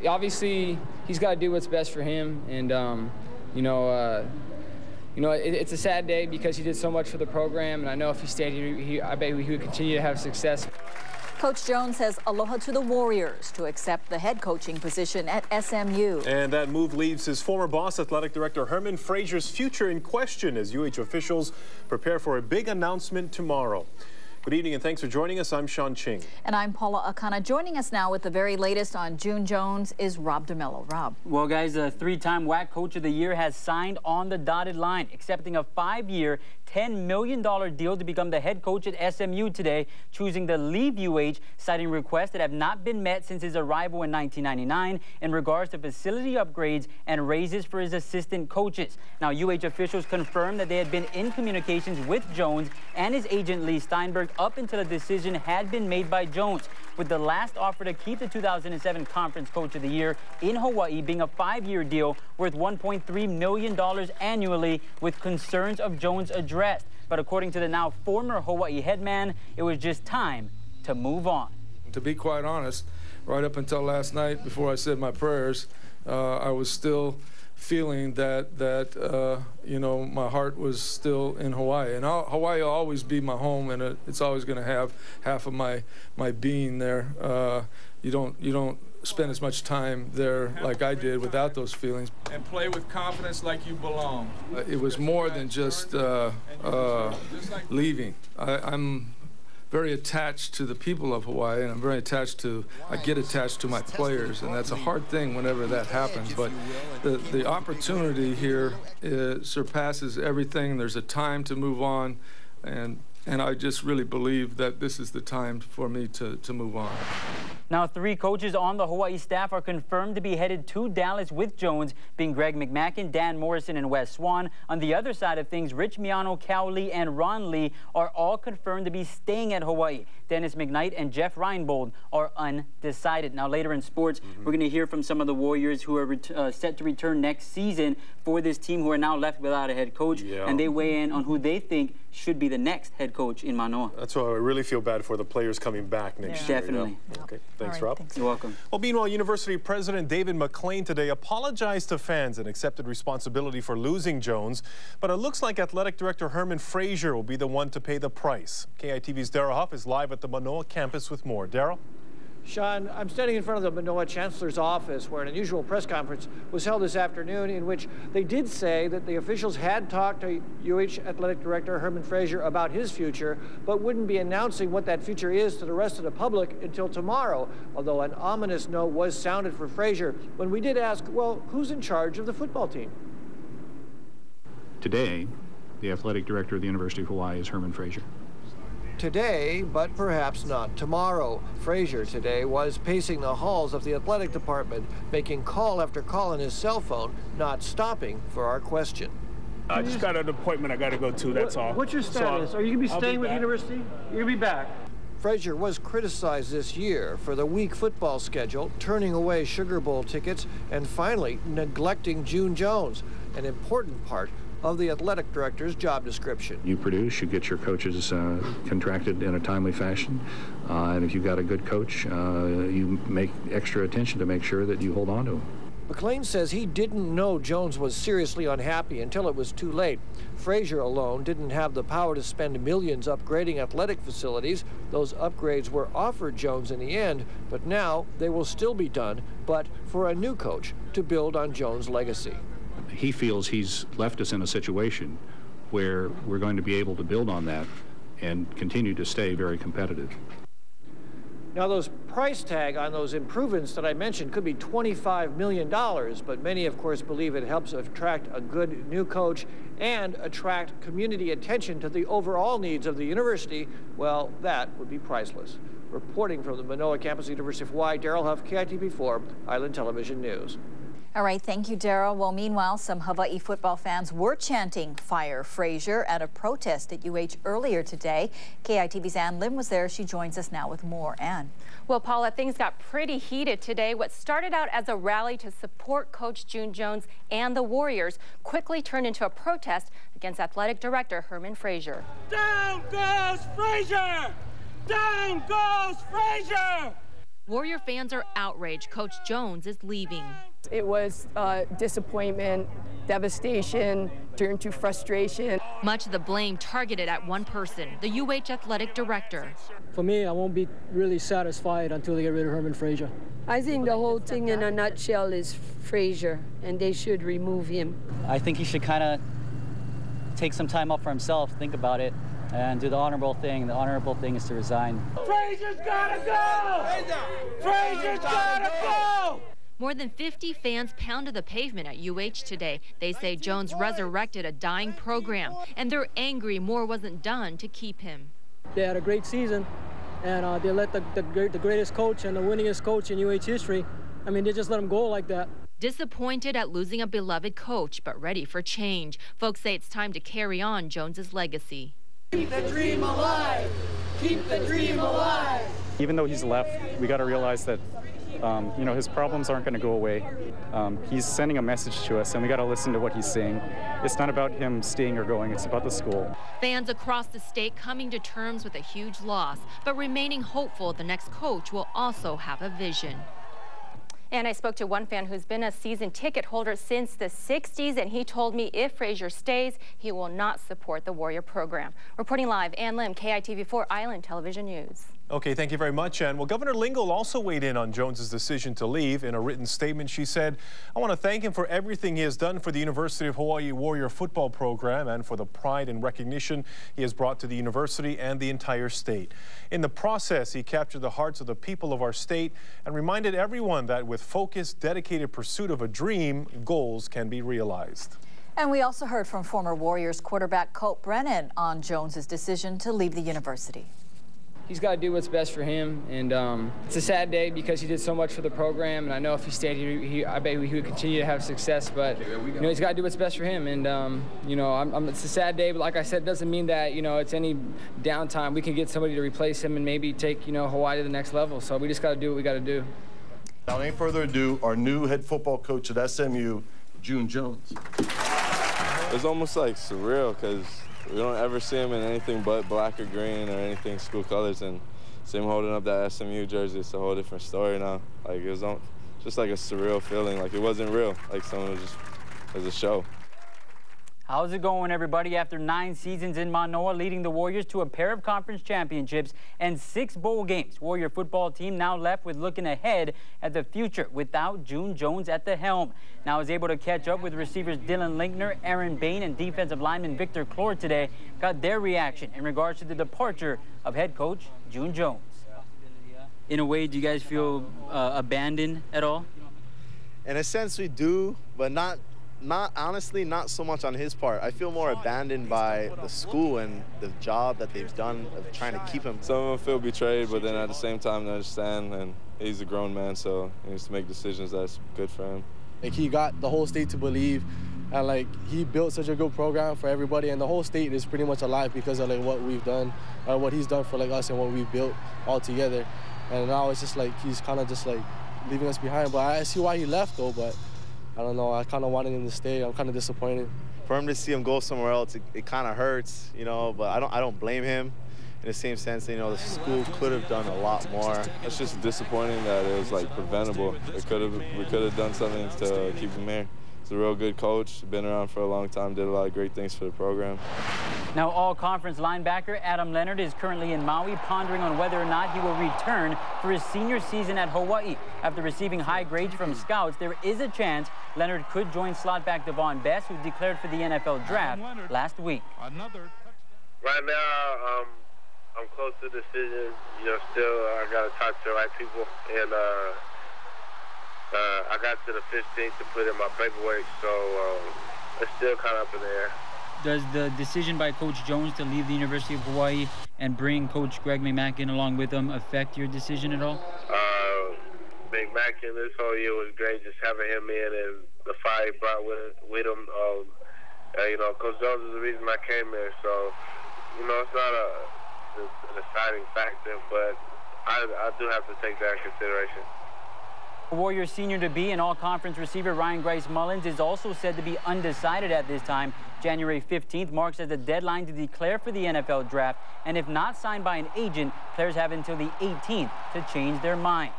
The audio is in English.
obviously he's got to do what's best for him, and it's a sad day because he did so much for the program, and I know if he stayed here, I bet he would continue to have success. Coach Jones says aloha to the Warriors to accept the head coaching position at SMU. And that move leaves his former boss, athletic director Herman Frazier's future in question as UH officials prepare for a big announcement tomorrow. Good evening and thanks for joining us. I'm Sean Ching. And I'm Paula Akana. Joining us now with the very latest on June Jones is Rob DeMello. Rob. Well, guys, the three-time WAC Coach of the Year has signed on the dotted line, accepting a 5-year, $10 million deal to become the head coach at SMU today, choosing to leave UH, citing requests that have not been met since his arrival in 1999 in regards to facility upgrades and raises for his assistant coaches. Now, UH officials confirmed that they had been in communications with Jones and his agent Lee Steinberg up until a decision had been made by Jones, with the last offer to keep the 2007 Conference Coach of the Year in Hawaii being a 5-year deal worth $1.3 million annually, with concerns of Jones addressed. But according to the now former Hawaii head man, it was just time to move on. To be quite honest, right up until last night before I said my prayers, I was still feeling that my heart was still in Hawaii, and Hawaii will always be my home, and it's always going to have half of my being there. You don't spend as much time there like I did without those feelings. And play with confidence like you belong. It was more than just leaving. I'm very attached to the people of Hawaii, and I'm very attached I get attached to my players, and that's a hard thing whenever that happens. But the opportunity here surpasses everything. There's a time to move on, and I just really believe that this is the time for me to move on. Now, 3 coaches on the Hawaii staff are confirmed to be headed to Dallas with Jones, being Greg McMackin, Dan Morrison, and Wes Swan. On the other side of things, Rich Miano, Cal Lee, and Ron Lee are all confirmed to be staying at Hawaii. Dennis McKnight and Jeff Reinbold are undecided. Now, later in sports, we're going to hear from some of the Warriors who are set to return next season for this team, who are now left without a head coach, and they weigh in on who they think should be the next head coach in Manoa. That's why I really feel bad for the players coming back next year. Definitely. Okay, thanks, right, Rob. thanks. You're welcome. Well, meanwhile, University President David McLean today apologized to fans and accepted responsibility for losing Jones. But it looks like Athletic Director Herman Frazier will be the one to pay the price. KITV's Daryl Huff is live at the Manoa campus with more. Daryl? Sean, I'm standing in front of the Manoa Chancellor's office where an unusual press conference was held this afternoon, in which they did say that the officials had talked to UH Athletic Director Herman Frazier about his future, but wouldn't be announcing what that future is to the rest of the public until tomorrow, although an ominous note was sounded for Frazier when we did ask, well, who's in charge of the football team? Today, the athletic director of the University of Hawaii is Herman Frazier. Today, but perhaps not tomorrow. Frazier today was pacing the halls of the athletic department, making call after call on his cell phone, not stopping for our question. I just got an appointment I got to go to, that's all. What's your status? So Are you going to be staying with the university? You're going to be back. Frazier was criticized this year for the weak football schedule, turning away Sugar Bowl tickets, and finally neglecting June Jones, an important part of the athletic director's job description. You produce, you get your coaches contracted in a timely fashion, and if you've got a good coach, you make extra attention to make sure that you hold on to him. McLean says he didn't know Jones was seriously unhappy until it was too late. Frazier alone didn't have the power to spend millions upgrading athletic facilities. Those upgrades were offered Jones in the end, but now they will still be done, but for a new coach to build on Jones' legacy. He feels he's left us in a situation where we're going to be able to build on that and continue to stay very competitive. Now, those price tag on those improvements that I mentioned could be $25 million, but many, of course, believe it helps attract a good new coach and attract community attention to the overall needs of the university. Well, that would be priceless. Reporting from the Manoa campus, University of Hawaii, Daryl Huff, KITV4, Island Television News. All right, thank you, Daryl. Well, meanwhile, some Hawaii football fans were chanting "Fire Frazier" at a protest at UH earlier today. KITV's Ann Lim was there. She joins us now with more. Ann. Well, Paula, things got pretty heated today. What started out as a rally to support Coach June Jones and the Warriors quickly turned into a protest against athletic director Herman Frazier. Down goes Frazier! Down goes Frazier! Warrior fans are outraged Coach Jones is leaving. It was disappointment, devastation, turned to frustration. Much of the blame targeted at one person, the UH athletic director. For me, I won't be really satisfied until they get rid of Herman Frazier. I think the whole thing in a nutshell is Frazier, and they should remove him. I think he should kind of take some time off for himself, think about it, and do the honorable thing. The honorable thing is to resign. Frazier's gotta go! Frazier's gotta go! More than 50 fans pounded the pavement at UH today. They say Jones resurrected a dying program, and they're angry more wasn't done to keep him. They had a great season, and they let the greatest coach and the winningest coach in UH history, I mean, they just let him go like that. Disappointed at losing a beloved coach, but ready for change. Folks say it's time to carry on Jones's legacy. Keep the dream alive! Keep the dream alive! Even though he's left, we got to realize that you know, his problems aren't going to go away. He's sending a message to us, and we got to listen to what he's saying. It's not about him staying or going, it's about the school. Fans across the state coming to terms with a huge loss, but remaining hopeful the next coach will also have a vision. And I spoke to one fan who's been a season ticket holder since the 60s, and he told me if Frazier stays, he will not support the Warrior program. Reporting live, Ann Lim, KITV4 Island Television News. Okay, thank you very much, Ann. Well, Governor Lingle also weighed in on Jones's decision to leave. In a written statement, she said, "I want to thank him for everything he has done for the University of Hawaii Warrior football program and for the pride and recognition he has brought to the university and the entire state. In the process, he captured the hearts of the people of our state and reminded everyone that with focused, dedicated pursuit of a dream, goals can be realized." And we also heard from former Warriors quarterback Colt Brennan on Jones's decision to leave the university. He's got to do what's best for him, and it's a sad day because he did so much for the program, and I know if he stayed, I bet he would continue to have success, but you know, he's got to do what's best for him, and you know, it's a sad day, but like I said, it doesn't mean that, you know, it's any downtime. We can get somebody to replace him and maybe take, you know, Hawaii to the next level, so we just got to do what we got to do. Without any further ado, our new head football coach at SMU, June Jones. It's almost like surreal because we don't ever see him in anything but black or green or anything school colors, and see him holding up that SMU jersey, it's a whole different story now. Like, it was just like a surreal feeling, like it wasn't real, like someone was just, it was a show. How's it going, everybody? After 9 seasons in Manoa, leading the Warriors to a pair of conference championships and 6 bowl games, Warrior football team now left with looking ahead at the future without June Jones at the helm. Now is able to catch up with receivers Dylan Linkner, Aaron Bain, and defensive lineman Victor Clore today. Got their reaction in regards to the departure of head coach June Jones. In a way, do you guys feel abandoned at all? In a sense, we do, but not honestly, not so much on his part. I feel more abandoned by the school and the job that they've done of trying to keep him. Some of them feel betrayed, but then at the same time, they understand, and he's a grown man, so he needs to make decisions that's good for him. Like, he got the whole state to believe, and like, he built such a good program for everybody, and the whole state is pretty much alive because of like what we've done, or what he's done for like us and what we've built all together. And now it's just like he's kind of just like leaving us behind. But I see why he left though, but I don't know, I kind of wanted him to stay. I'm kind of disappointed. For him to see him go somewhere else, it kind of hurts, you know, but I don't blame him in the same sense that, you know, the school could have done a lot more. It's just disappointing that it was like preventable. We could have done something to keep him here. He's a real good coach, been around for a long time, did a lot of great things for the program. Now, all-conference linebacker Adam Leonard is currently in Maui, pondering on whether or not he will return for his senior season at Hawaii. After receiving high grades from scouts, there is a chance Leonard could join slot back Devon Best, who declared for the NFL draft last week. Right now, I'm close to the decision. You know, still I got to talk to the right people, and I got to the 15th to put in my paperwork, so it's still kind of up in the air. Does the decision by Coach Jones to leave the University of Hawaii and bring Coach Greg McMackin along with him affect your decision at all? McMackin, this whole year was great, just having him in and the fire he brought with him. You know, Coach Jones is the reason I came here, so, you know, it's not a deciding factor, but I do have to take that into consideration. Warriors senior-to-be and all-conference receiver Ryan Grice Mullins is also said to be undecided at this time. January 15th marks as the deadline to declare for the NFL draft, and if not signed by an agent, players have until the 18th to change their mind.